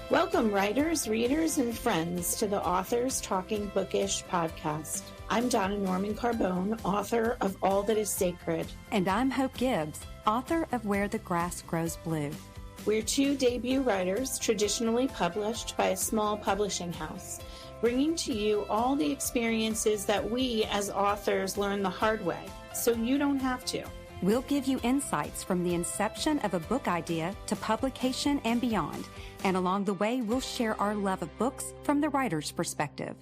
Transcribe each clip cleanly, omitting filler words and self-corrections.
Welcome, writers, readers, and friends to the Authors Talking Bookish podcast. I'm Donna Norman Carbone, author of All That Is Sacred. And I'm Hope Gibbs, author of Where the Grass Grows Blue. We're two debut writers traditionally published by a small publishing house, bringing to you all the experiences that we as authors learn the hard way, so you don't have to. We'll give you insights from the inception of a book idea to publication and beyond. And along the way, we'll share our love of books from the writer's perspective.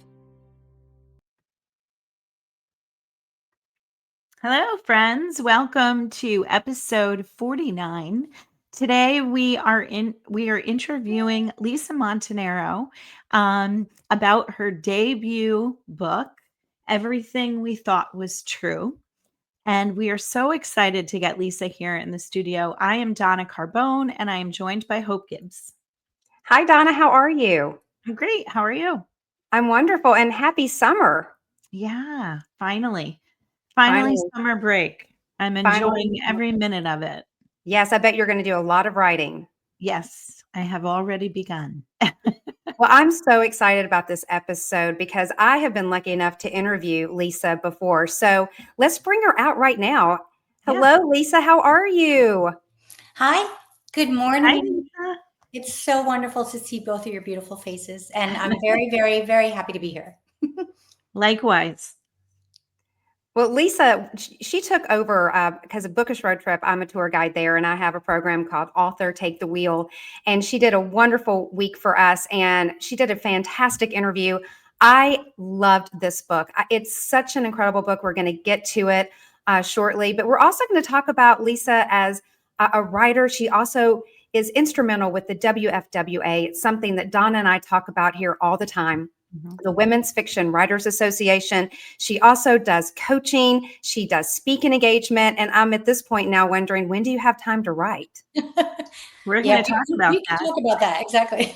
Hello, friends. Welcome to episode 49. Today we are interviewing Lisa Montanaro about her debut book, Everything We Thought Was True. And we are so excited to get Lisa here in the studio. I am Donna Carbone, and I am joined by Hope Gibbs. Hi, Donna. How are you? I'm great. How are you? I'm wonderful, and happy summer. Yeah, finally summer break. I'm enjoying every minute of it. Yes, I bet you're going to do a lot of writing. Yes, I have already begun. Well, I'm so excited about this episode because I have been lucky enough to interview Lisa before. So let's bring her out right now. Hello, Lisa. How are you? Hi. Good morning. Hi, Lisa. It's so wonderful to see both of your beautiful faces. And I'm very, very, very happy to be here. Likewise. Well, Lisa, she took over because of Bookish Road Trip. I'm a tour guide there, and I have a program called Author Take the Wheel. And she did a wonderful week for us, and she did a fantastic interview. I loved this book. It's such an incredible book. We're going to get to it shortly, but we're also going to talk about Lisa as a writer. She also is instrumental with the WFWA. It's something that Donna and I talk about here all the time. The Women's Fiction Writers Association. She also does coaching. She does speaking engagement. And I'm at this point now wondering, when do you have time to write? We're going to talk about we can talk about that. Exactly.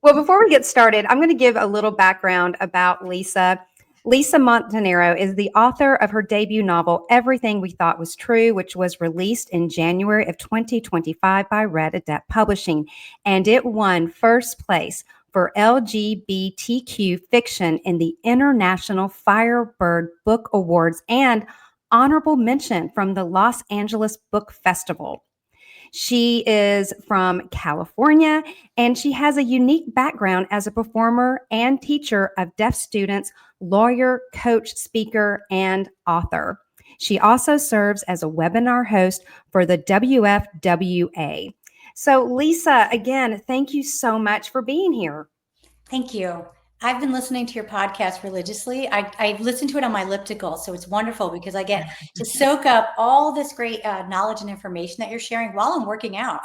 Well, before we get started, I'm going to give a little background about Lisa. Lisa Montanaro is the author of her debut novel, Everything We Thought Was True, which was released in January of 2025 by Red Adept Publishing. And it won first place for LGBTQ Fiction in the International Firebird Book Awards and honorable mention from the Los Angeles Book Festival. She is from California, and she has a unique background as a performer and teacher of deaf students, lawyer, coach, speaker, and author. She also serves as a webinar host for the WFWA. So, Lisa, again, thank you so much for being here. Thank you. I've been listening to your podcast religiously. I listen to it on my elliptical, so it's wonderful because I get to soak up all this great knowledge and information that you're sharing while I'm working out.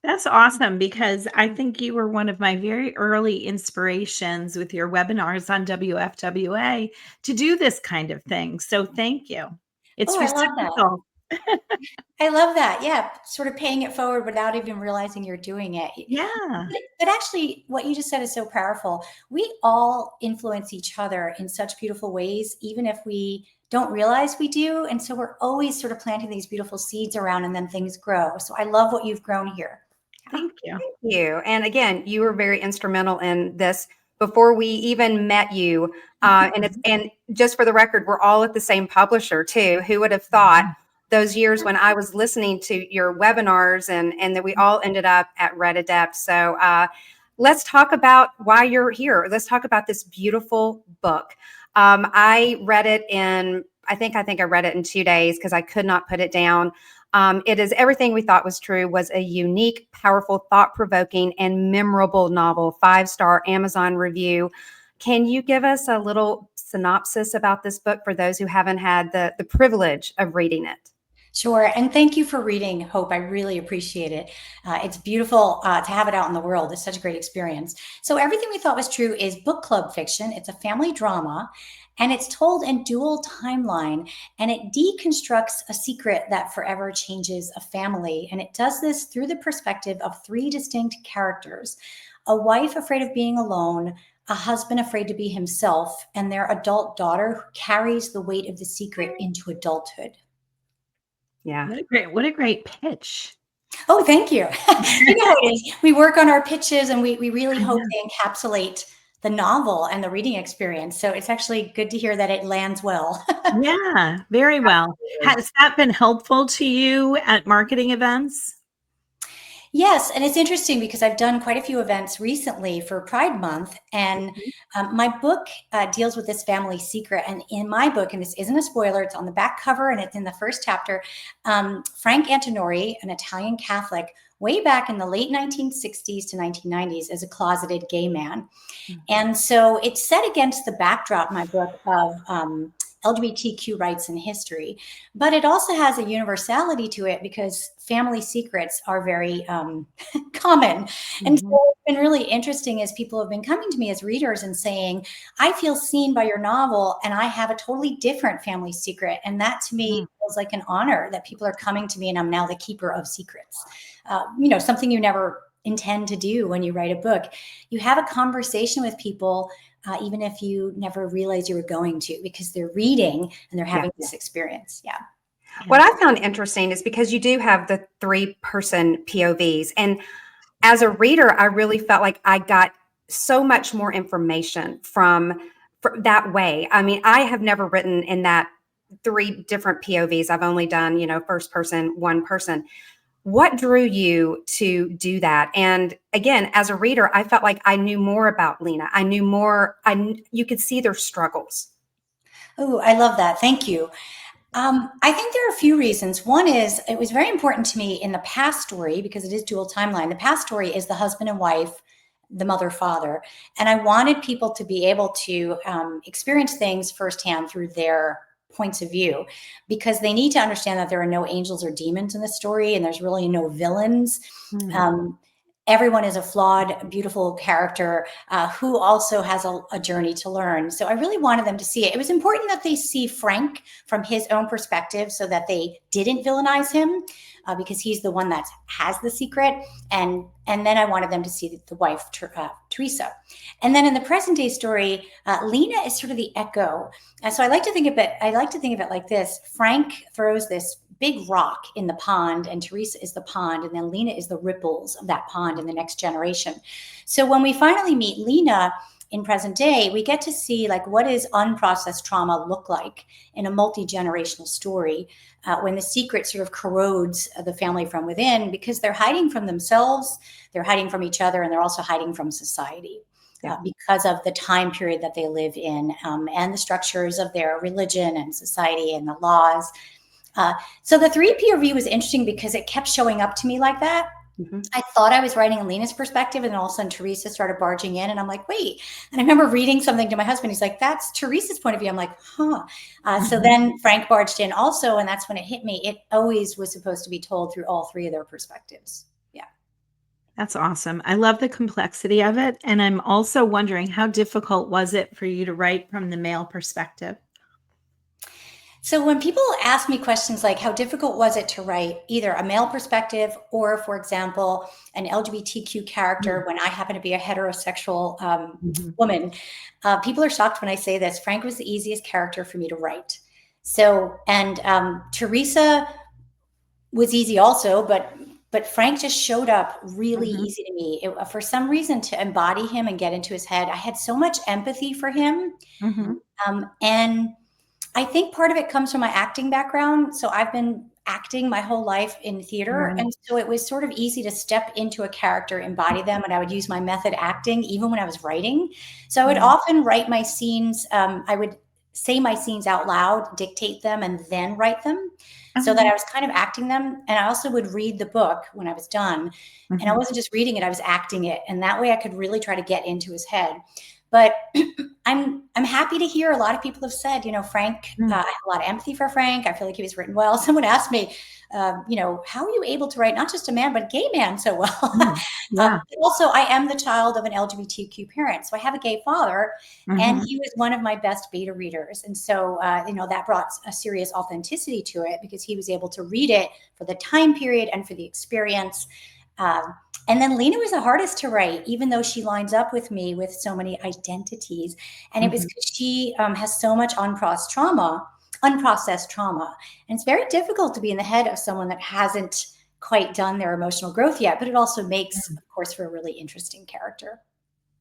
That's awesome because I think you were one of my very early inspirations with your webinars on WFWA to do this kind of thing. So thank you. It's reciprocal. I love that. Yeah. Sort of paying it forward without even realizing you're doing it. Yeah. But actually, what you just said is so powerful. We all influence each other in such beautiful ways, even if we don't realize we do. And so we're always sort of planting these beautiful seeds around and then things grow. So I love what you've grown here. Thank you. Thank you. And again, you were very instrumental in this before we even met you. And just for the record, we're all at the same publisher too. Who would have thought those years when I was listening to your webinars and that we all ended up at Red Adept. So let's talk about why you're here. Let's talk about this beautiful book. I read it I think I read it in 2 days because I could not put it down. It is Everything We Thought Was True was a unique, powerful, thought-provoking, and memorable novel, 5-star Amazon review. Can you give us a little synopsis about this book for those who haven't had the privilege of reading it? Sure. And thank you for reading, Hope. I really appreciate it. It's beautiful to have it out in the world. It's such a great experience. So Everything We Thought Was True is book club fiction. It's a family drama, and it's told in dual timeline, and it deconstructs a secret that forever changes a family. And it does this through the perspective of 3 distinct characters: a wife afraid of being alone, a husband afraid to be himself, and their adult daughter who carries the weight of the secret into adulthood. Yeah. What a great pitch. Oh, thank you. You know how it is. We work on our pitches and we really hope they encapsulate the novel and the reading experience. So it's actually good to hear that it lands well. Yeah, very well. Has that been helpful to you at marketing events? Yes, and it's interesting because I've done quite a few events recently for Pride Month, and my book deals with this family secret. And in my book, and this isn't a spoiler, it's on the back cover and it's in the first chapter. Frank Antinori, an Italian Catholic, way back in the late 1960s to 1990s, as a closeted gay man. And so it's set against the backdrop, my book, of LGBTQ rights in history, but it also has a universality to it because family secrets are very common. And so what's been really interesting is people have been coming to me as readers and saying, I feel seen by your novel and I have a totally different family secret. And that to me feels like an honor that people are coming to me and I'm now the keeper of secrets. Something you never intend to do when you write a book. You have a conversation with people even if you never realized you were going to, because they're reading and they're having this experience. Yeah. What I found interesting is because you do have the 3-person POVs. And as a reader, I really felt like I got so much more information from that way. I mean, I have never written in that 3 different POVs. I've only done, first person, 1 person. What drew you to do that? And again, as a reader, I felt like I knew more about Lena. I knew more. You could see their struggles. Oh, I love that. Thank you. I think there are a few reasons. One is it was very important to me in the past story, because it is dual timeline. The past story is the husband and wife, the mother, father. And I wanted people to be able to experience things firsthand through their points of view, because they need to understand that there are no angels or demons in the story, and there's really no villains. Everyone is a flawed, beautiful character who also has a journey to learn. So I really wanted them to see it. It was important that they see Frank from his own perspective so that they didn't villainize him because he's the one that has the secret. And then I wanted them to see the wife, Teresa. And then in the present day story, Lena is sort of the echo. And so I like to think of it like this. Frank throws this big rock in the pond, and Teresa is the pond, and then Lena is the ripples of that pond in the next generation. So when we finally meet Lena in present day, we get to see like what does unprocessed trauma look like in a multi-generational story when the secret sort of corrodes the family from within, because they're hiding from themselves, they're hiding from each other, and they're also hiding from society. Because of the time period that they live in and the structures of their religion and society and the laws. So the 3 POV was interesting because it kept showing up to me like that. I thought I was writing in Lena's perspective, and then all of a sudden Teresa started barging in, and I'm like, wait. And I remember reading something to my husband. He's like, that's Teresa's point of view. I'm like, huh. So then Frank barged in also, and that's when it hit me. It always was supposed to be told through all 3 of their perspectives. Yeah. That's awesome. I love the complexity of it. And I'm also wondering, how difficult was it for you to write from the male perspective? So when people ask me questions like how difficult was it to write either a male perspective or, for example, an LGBTQ character when I happen to be a heterosexual woman, people are shocked when I say this. Frank was the easiest character for me to write. So, and Teresa was easy also, but Frank just showed up really easy to me. For some reason, to embody him and get into his head, I had so much empathy for him. And I think part of it comes from my acting background. So I've been acting my whole life in theater. And so it was sort of easy to step into a character, embody them. And I would use my method acting even when I was writing. So I would often write my scenes. I would say my scenes out loud, dictate them, and then write them so that I was kind of acting them. And I also would read the book when I was done. And I wasn't just reading it, I was acting it. And that way I could really try to get into his head. But I'm happy to hear a lot of people have said, Frank, I have a lot of empathy for Frank. I feel like he was written well. Someone asked me, how are you able to write not just a man, but a gay man so well? Also, I am the child of an LGBTQ parent. So I have a gay father, and he was one of my best beta readers. And so, that brought a serious authenticity to it because he was able to read it for the time period and for the experience. And then Lena was the hardest to write, even though she lines up with me with so many identities. And it was because she has so much unprocessed trauma. And it's very difficult to be in the head of someone that hasn't quite done their emotional growth yet, but it also makes, of course, for a really interesting character.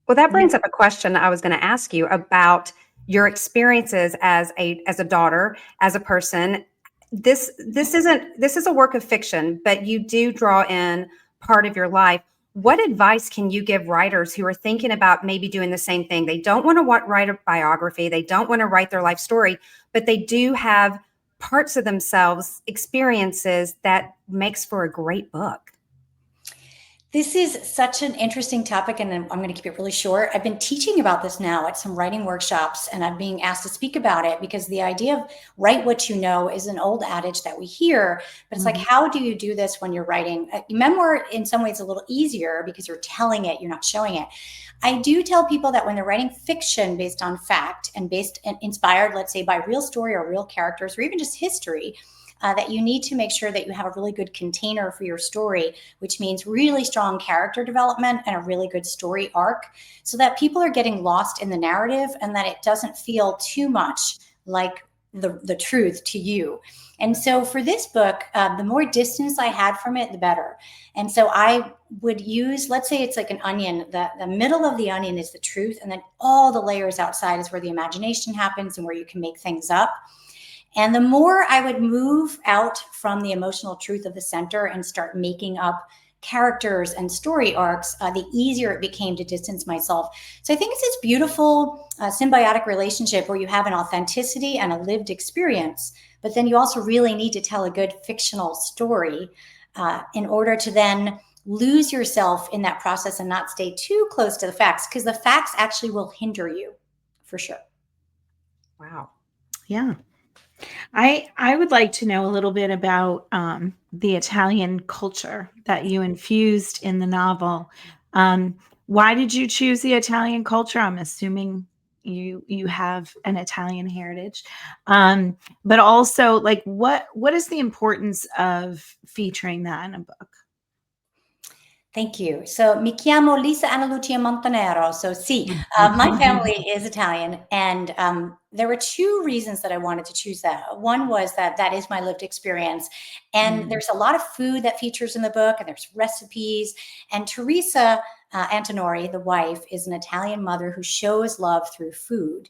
Well, that brings up a question I was going to ask you about your experiences as a daughter, as a person. This is a work of fiction, but you do draw in part of your life. What advice can you give writers who are thinking about maybe doing the same thing? They don't want to write a biography, they don't want to write their life story, but they do have parts of themselves, experiences that makes for a great book. This is such an interesting topic, and I'm going to keep it really short. I've been teaching about this now at some writing workshops, and I'm being asked to speak about it because the idea of write what you know is an old adage that we hear, but it's like, how do you do this when you're writing? A memoir in some ways a little easier because you're telling it, you're not showing it. I do tell people that when they're writing fiction based on fact and based and inspired, let's say, by real story or real characters or even just history, that you need to make sure that you have a really good container for your story, which means really strong character development and a really good story arc so that people are getting lost in the narrative and that it doesn't feel too much like the truth to you. And so for this book, the more distance I had from it, the better. And so I would use, let's say it's like an onion, the middle of the onion is the truth, and then all the layers outside is where the imagination happens and where you can make things up. And the more I would move out from the emotional truth of the center and start making up characters and story arcs, the easier it became to distance myself. So I think it's this beautiful symbiotic relationship where you have an authenticity and a lived experience, but then you also really need to tell a good fictional story in order to then lose yourself in that process and not stay too close to the facts, because the facts actually will hinder you for sure. Wow. Yeah. I would like to know a little bit about the Italian culture that you infused in the novel. Why did you choose the Italian culture? I'm assuming you have an Italian heritage, but also, like, what is the importance of featuring that in a book? Thank you. So, mi chiamo Lisa Montanaro. So, sì, my family is Italian, and there were two reasons that I wanted to choose that. One was that is my lived experience, and there's a lot of food that features in the book, and there's recipes. And Teresa Antinori, the wife, is an Italian mother who shows love through food.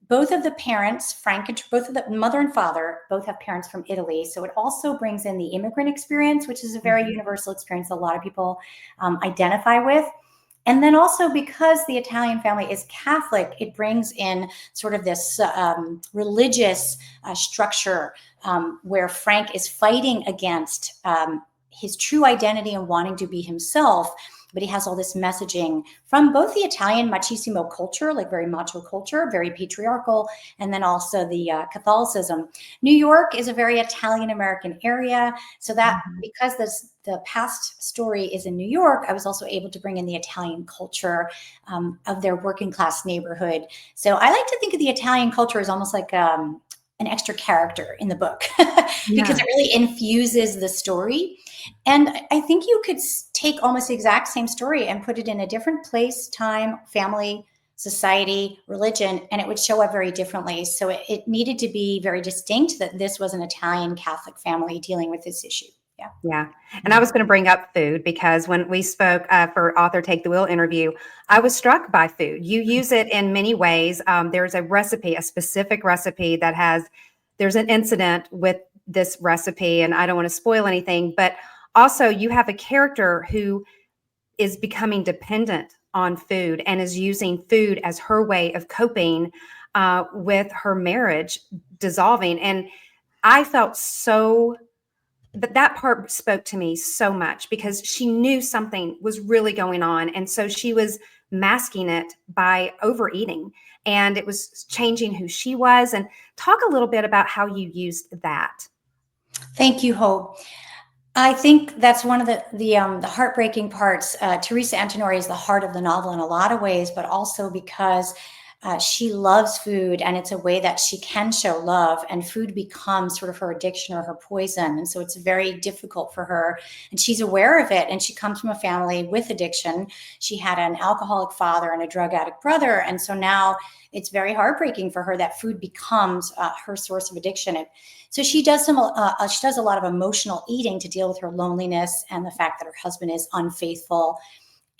Both of the parents, both of the mother and father, both have parents from Italy. So it also brings in the immigrant experience, which is a very universal experience a lot of people identify with. And then also because the Italian family is Catholic, it brings in sort of this religious structure where Frank is fighting against his true identity and wanting to be himself. But he has all this messaging from both the Italian machismo culture, like very macho culture, very patriarchal, and then also the Catholicism. New York is a very Italian-American area. So that because the past story is in New York, I was also able to bring in the Italian culture of their working class neighborhood. So I like to think of the Italian culture as almost like an extra character in the book because it really infuses the story. And I think you could take almost the exact same story and put it in a different place, time, family, society, religion, and it would show up very differently. So it needed to be very distinct that this was an Italian Catholic family dealing with this issue. Yeah. Yeah. And I was going to bring up food because when we spoke for Author Take the Wheel interview, I was struck by food. You use it in many ways. There's a recipe, a specific recipe there's an incident with this recipe, and I don't want to spoil anything, but also you have a character who is becoming dependent on food and is using food as her way of coping with her marriage dissolving. And I felt that part spoke to me so much because she knew something was really going on. And so she was masking it by overeating, and it was changing who she was. And talk a little bit about how you used that. Thank you, Hope. I think that's one of the heartbreaking parts. Teresa Antinori is the heart of the novel in a lot of ways, but also because she loves food, and it's a way that she can show love, and food becomes sort of her addiction or her poison. And so it's very difficult for her, and she's aware of it. And she comes from a family with addiction. She had an alcoholic father and a drug addict brother. And so now it's very heartbreaking for her that food becomes her source of addiction. And so she does a lot of emotional eating to deal with her loneliness and the fact that her husband is unfaithful,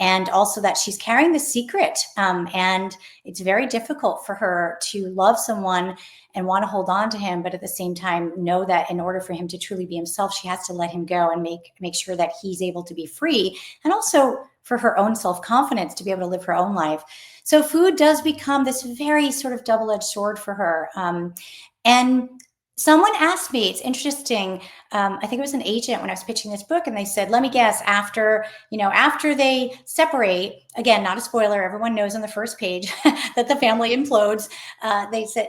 and also that she's carrying the secret. And it's very difficult for her to love someone and want to hold on to him, but at the same time know that in order for him to truly be himself, she has to let him go and make sure that he's able to be free, and also for her own self-confidence to be able to live her own life. So food does become this very sort of double-edged sword for her. And someone asked me, it's interesting, I think it was an agent when I was pitching this book, and they said, let me guess, after they separate, again, not a spoiler, everyone knows on the first page that the family implodes.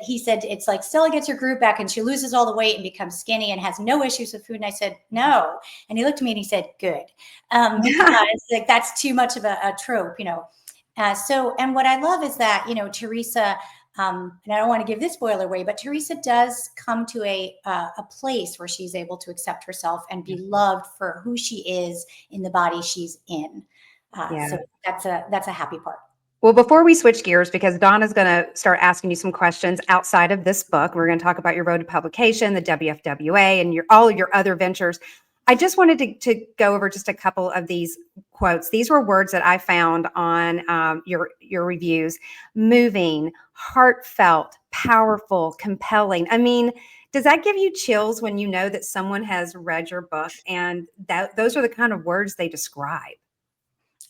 He said, it's like Stella gets her groove back and she loses all the weight and becomes skinny and has no issues with food. And I said, no. And he looked at me and he said, good. Because like, that's too much of a trope, and what I love is that, Teresa, and I don't want to give this spoiler away, but Teresa does come to a place where she's able to accept herself and be loved for who she is in the body she's in. So that's a happy part. Well, before we switch gears, because Donna's going to start asking you some questions outside of this book, we're going to talk about your road to publication, the WFWA, and all of your other ventures. I just wanted to go over just a couple of these quotes. These were words that I found on your reviews: moving, heartfelt, powerful, compelling. I mean, does that give you chills when you know that someone has read your book and that those are the kind of words they describe?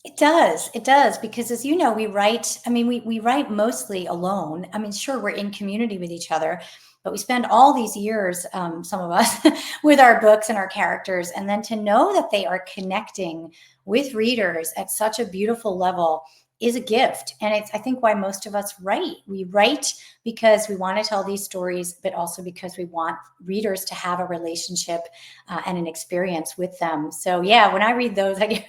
It does. It does. Because as you know, we write mostly alone. I mean, sure, we're in community with each other, but we spend all these years, some of us, with our books and our characters. And then to know that they are connecting with readers at such a beautiful level is a gift. And it's, I think, why most of us write. We write because we want to tell these stories, but also because we want readers to have a relationship and an experience with them. So yeah, when I read those, I get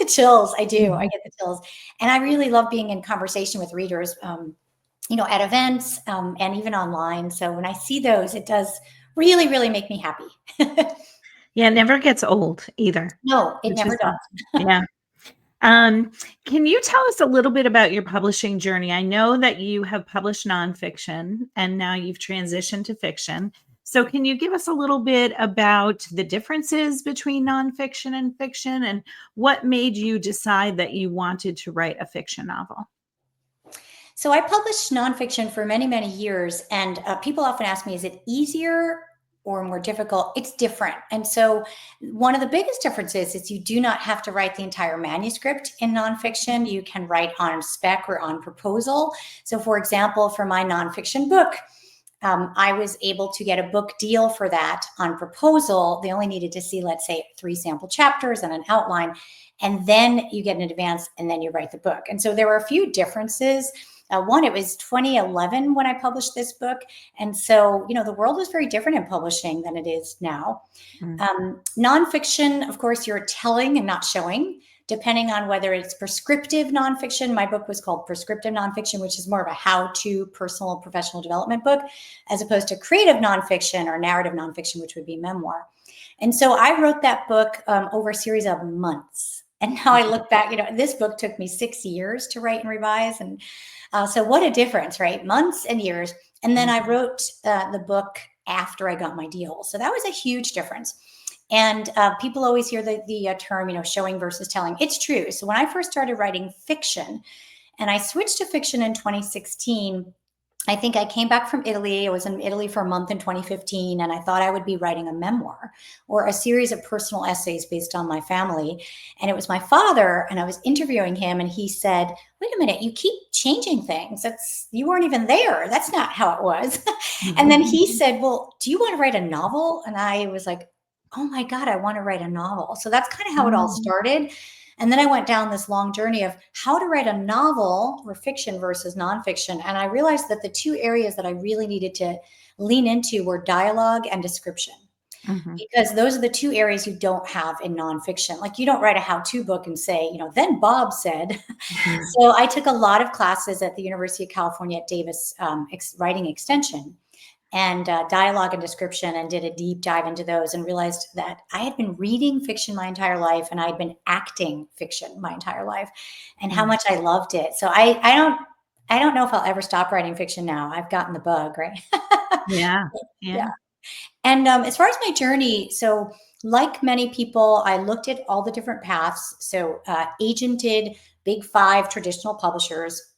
the chills. I do. I get the chills. And I really love being in conversation with readers, at events and even online. So when I see those, it does really, really make me happy. Yeah, it never gets old either. No, it never does. Yeah. Can you tell us a little bit about your publishing journey? I know that you have published nonfiction and now you've transitioned to fiction. So can you give us a little bit about the differences between nonfiction and fiction, and what made you decide that you wanted to write a fiction novel? So I published nonfiction for many, many years, and people often ask me, is it easier or more difficult? It's different. And so one of the biggest differences is you do not have to write the entire manuscript in nonfiction. You can write on spec or on proposal. So for example, for my nonfiction book, I was able to get a book deal for that on proposal. They only needed to see, let's say, 3 sample chapters and an outline, and then you get an advance and then you write the book. And so there were a few differences. One, it was 2011 when I published this book. And so, the world was very different in publishing than it is now. Nonfiction, of course, you're telling and not showing, depending on whether it's prescriptive nonfiction. My book was called Prescriptive Nonfiction, which is more of a how-to personal professional development book, as opposed to creative nonfiction or narrative nonfiction, which would be memoir. And so I wrote that book over a series of months. And now I look back, this book took me 6 years to write and revise. And so what a difference, right? Months and years. And then I wrote the book after I got my deal. So that was a huge difference. And people always hear the term, showing versus telling. It's true. So when I first started writing fiction, and I switched to fiction in 2016, I think I came back from Italy. I was in Italy for a month in 2015, and I thought I would be writing a memoir or a series of personal essays based on my family. And it was my father, and I was interviewing him, and he said, wait a minute, you keep changing things. You weren't even there. That's not how it was. And then he said, well, do you want to write a novel? And I was like, oh my God, I want to write a novel. So that's kind of how it all started. And then I went down this long journey of how to write a novel, or fiction versus nonfiction. And I realized that the two areas that I really needed to lean into were dialogue and description. because those are the two areas you don't have in nonfiction. Like you don't write a how-to book and say, then Bob said. So I took a lot of classes at the University of California at Davis writing extension and dialogue and description, and did a deep dive into those and realized that I had been reading fiction my entire life and I'd been acting fiction my entire life, and how much I loved it. So I don't know if I'll ever stop writing fiction now. I've gotten the bug, right? Yeah. And as far as my journey, so like many people, I looked at all the different paths. So agented big 5 traditional publishers,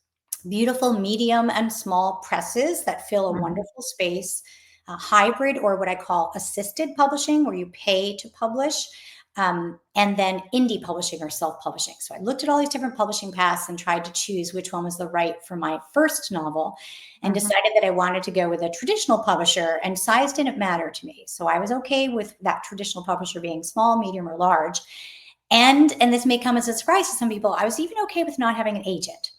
beautiful medium and small presses that fill a wonderful space, hybrid or what I call assisted publishing, where you pay to publish, and then indie publishing or self-publishing. So I looked at all these different publishing paths and tried to choose which one was the right for my first novel, and decided that I wanted to go with a traditional publisher, and size didn't matter to me. So I was okay with that traditional publisher being small, medium, or large. And this may come as a surprise to some people, I was even okay with not having an agent.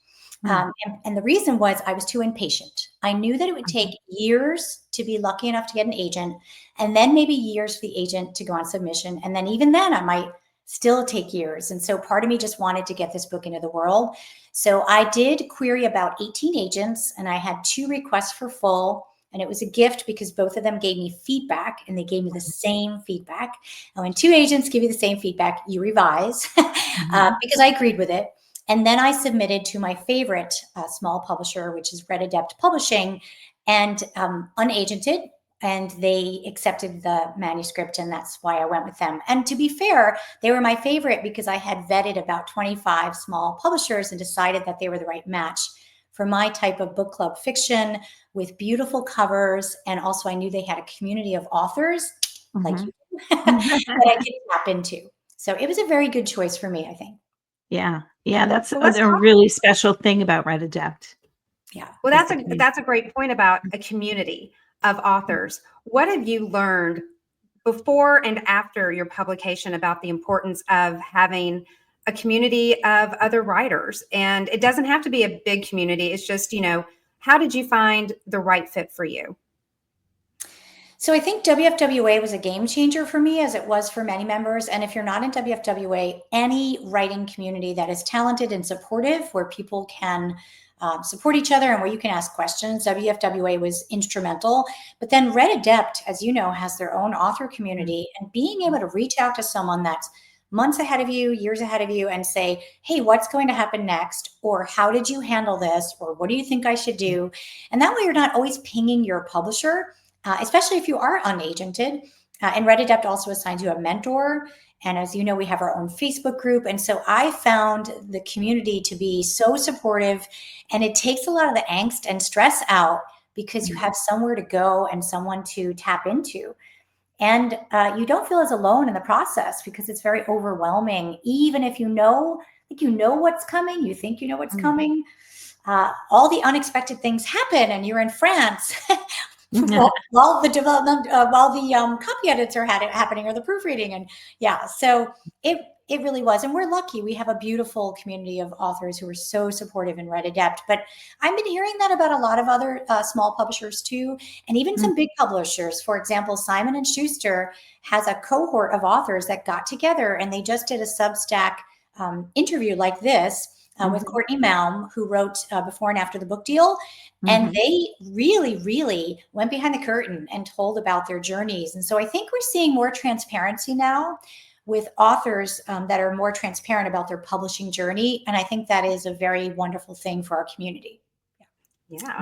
And the reason was I was too impatient. I knew that it would take years to be lucky enough to get an agent, and then maybe years for the agent to go on submission. And then even then I might still take years. And so part of me just wanted to get this book into the world. So I did query about 18 agents, and I had 2 requests for full. And it was a gift because both of them gave me feedback, and they gave me the same feedback. And when 2 agents give you the same feedback, you revise because I agreed with it. And then I submitted to my favorite small publisher, which is Red Adept Publishing, and unagented. And they accepted the manuscript, and that's why I went with them. And to be fair, they were my favorite because I had vetted about 25 small publishers and decided that they were the right match for my type of book club fiction with beautiful covers. And also I knew they had a community of authors like you that I could tap into. So it was a very good choice for me, I think. Yeah. That's a really special thing about Red Adept. Yeah. Well, that's a great point about a community of authors. What have you learned before and after your publication about the importance of having a community of other writers? And it doesn't have to be a big community. It's just, how did you find the right fit for you? So I think WFWA was a game changer for me, as it was for many members. And if you're not in WFWA, any writing community that is talented and supportive, where people can support each other and where you can ask questions, WFWA was instrumental. But then Red Adept, as you know, has their own author community, and being able to reach out to someone that's months ahead of you, years ahead of you, and say, hey, what's going to happen next? Or how did you handle this? Or what do you think I should do? And that way you're not always pinging your publisher, especially if you are unagented. And Red Adept also assigns you a mentor. And as you know, we have our own Facebook group. And so I found the community to be so supportive, and it takes a lot of the angst and stress out because you have somewhere to go and someone to tap into. And you don't feel as alone in the process because it's very overwhelming. Even if you know what's coming, you think you know what's coming, all the unexpected things happen, and you're in France while the development, while the copy edits are happening, or the proofreading, and so it really was. And we're lucky; we have a beautiful community of authors who are so supportive in Red Adept. But I've been hearing that about a lot of other small publishers too, and even some big publishers. For example, Simon and Schuster has a cohort of authors that got together, and they just did a Substack interview like this. With Courtney Malm, who wrote Before and After the Book Deal. And they really, really went behind the curtain and told about their journeys. And so I think we're seeing more transparency now with authors that are more transparent about their publishing journey. And I think that is a very wonderful thing for our community.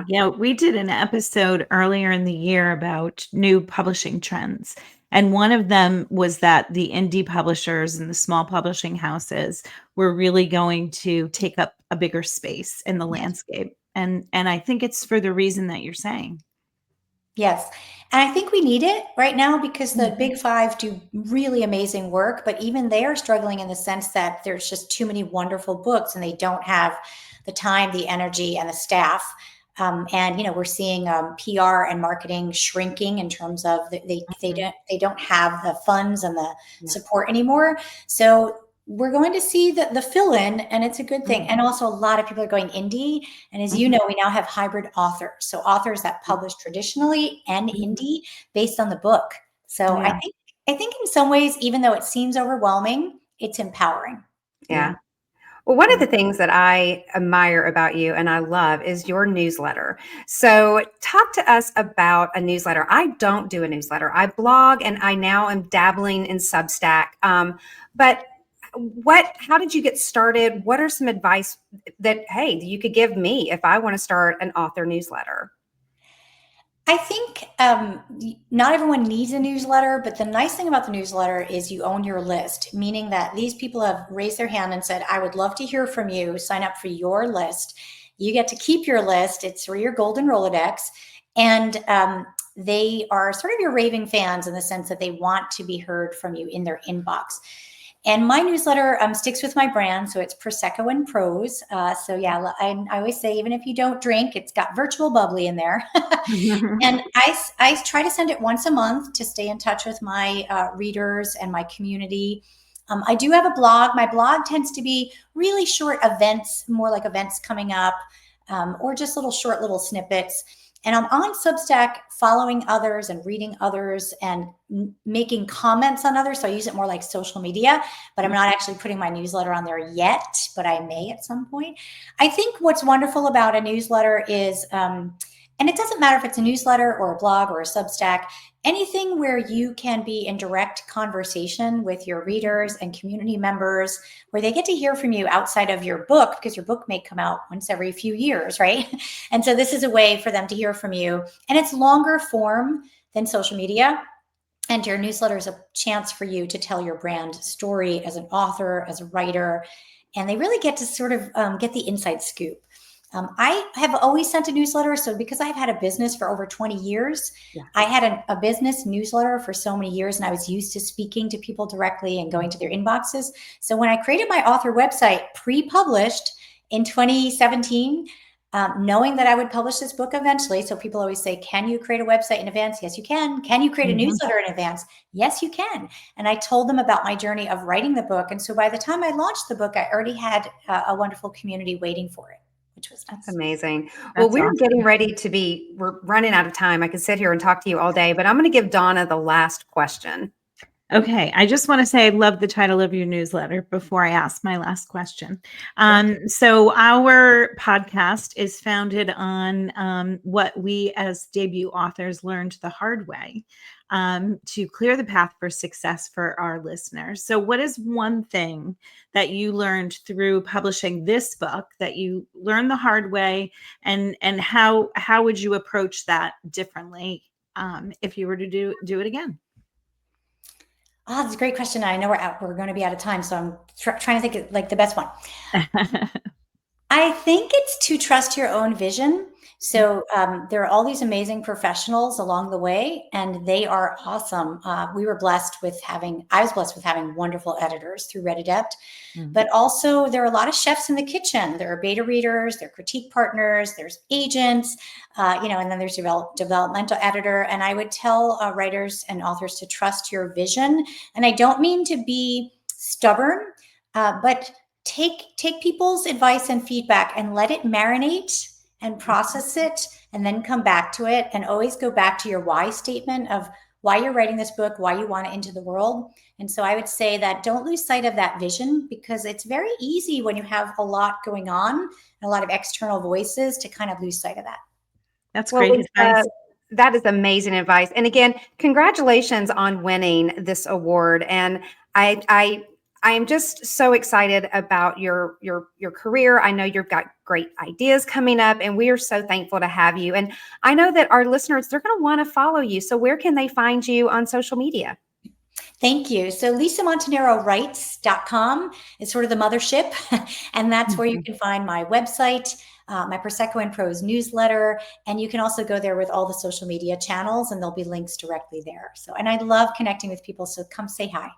Yeah, we did an episode earlier in the year about new publishing trends. And one of them was that the indie publishers and the small publishing houses were really going to take up a bigger space in the landscape. And I think it's for the reason that you're saying. Yes. And I think we need it right now because the big 5 do really amazing work, but even they are struggling in the sense that there's just too many wonderful books and they don't have the time, the energy, and the staff. And we're seeing PR and marketing shrinking in terms of they don't have the funds and the support anymore. So we're going to see the fill in, and it's a good thing. And also a lot of people are going indie. And as you know, we now have hybrid authors. So authors that publish traditionally and indie based on the book. So Yeah. I think in some ways, even though it seems overwhelming, it's empowering. Yeah. Well, one of the things that I admire about you and I love is your newsletter. So, talk to us about a newsletter. I don't do a newsletter. I blog and I now am dabbling in Substack. But how did you get started? What are some advice that, hey, you could give me if I want to start an author newsletter? I think not everyone needs a newsletter, but the nice thing about the newsletter is you own your list, meaning that these people have raised their hand and said, I would love to hear from you. Sign up for your list. You get to keep your list. It's for your golden Rolodex. And they are sort of your raving fans in the sense that they want to be heard from you in their inbox. And my newsletter sticks with my brand. So it's Prosecco and Prose. So yeah, I always say, even if you don't drink, it's got virtual bubbly in there. And I try to send it once a month to stay in touch with my readers and my community. I do have a blog. My blog tends to be really short events, more like events coming up, or just short little snippets. And I'm on Substack following others and reading others and making comments on others. So I use it more like social media, but I'm not actually putting my newsletter on there yet, but I may at some point. I think what's wonderful about a newsletter is, and it doesn't matter if it's a newsletter or a blog or a Substack, anything where you can be in direct conversation with your readers and community members, where they get to hear from you outside of your book, because your book may come out once every few years, right? And so this is a way for them to hear from you. And it's longer form than social media. And your newsletter is a chance for you to tell your brand story as an author, as a writer. And they really get to sort of get the inside scoop. I have always sent a newsletter. So because I've had a business for over 20 years, I had a business newsletter for so many years, and I was used to speaking to people directly and going to their inboxes. So when I created my author website pre-published in 2017, knowing that I would publish this book eventually. So people always say, can you create a website in advance? Yes, you can. Can you create a newsletter in advance? Yes, you can. And I told them about my journey of writing the book. And so by the time I launched the book, I already had a wonderful community waiting for it, which was nice. That's amazing. Well, we're awesome. getting ready we're running out of time. I could sit here and talk to you all day, but I'm going to give Donna the last question. Okay, I just want to say I love the title of your newsletter before I ask my last question. So our podcast is founded on what we as debut authors learned the hard way to clear the path for success for our listeners. So what is one thing that you learned through publishing this book that you learned the hard way, and how would you approach that differently if you were to do it again? Oh, that's a great question. I know we're going to be out of time, so I'm trying to think of like the best one. I think it's to trust your own vision. So there are all these amazing professionals along the way, and they are awesome. I was blessed with having wonderful editors through Red Adept, but also there are a lot of chefs in the kitchen. There are beta readers, there are critique partners, there's agents, and then there's developmental editor. And I would tell writers and authors to trust your vision. And I don't mean to be stubborn, but take people's advice and feedback and let it marinate and process it, and then come back to it, and always go back to your why statement of why you're writing this book, why you want it into the world. And so I would say that don't lose sight of that vision, because it's very easy when you have a lot going on and a lot of external voices to kind of lose sight of that. That's great advice. That is amazing advice. And again, congratulations on winning this award. And I am just so excited about your career. I know you've got great ideas coming up, and we are so thankful to have you. And I know that our listeners, they're going to want to follow you. So where can they find you on social media? Thank you. So LisaMontanaro.writes.com is sort of the mothership, and that's where you can find my website, my Prosecco and Prose newsletter, and you can also go there with all the social media channels, and there'll be links directly there. So, and I love connecting with people, so come say hi.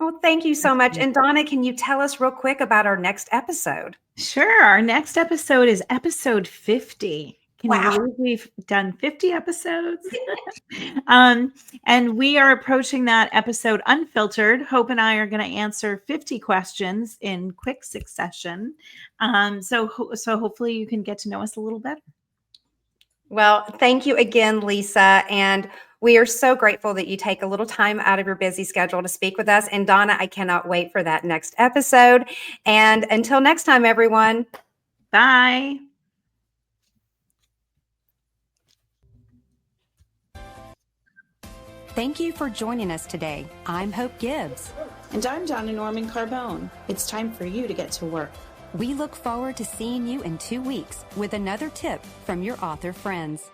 Well, thank you so much. And Donna, can you tell us real quick about our next episode? Sure. Our next episode is episode 50. Can you believe we've done 50 episodes? And we are approaching that episode unfiltered. Hope and I are going to answer 50 questions in quick succession. So hopefully you can get to know us a little better. Well, thank you again, Lisa. And We are so grateful that you take a little time out of your busy schedule to speak with us. And Donna, I cannot wait for that next episode. And until next time, everyone. Bye. Thank you for joining us today. I'm Hope Gibbs. And I'm Donna Norman Carbone. It's time for you to get to work. We look forward to seeing you in 2 weeks with another tip from your author friends.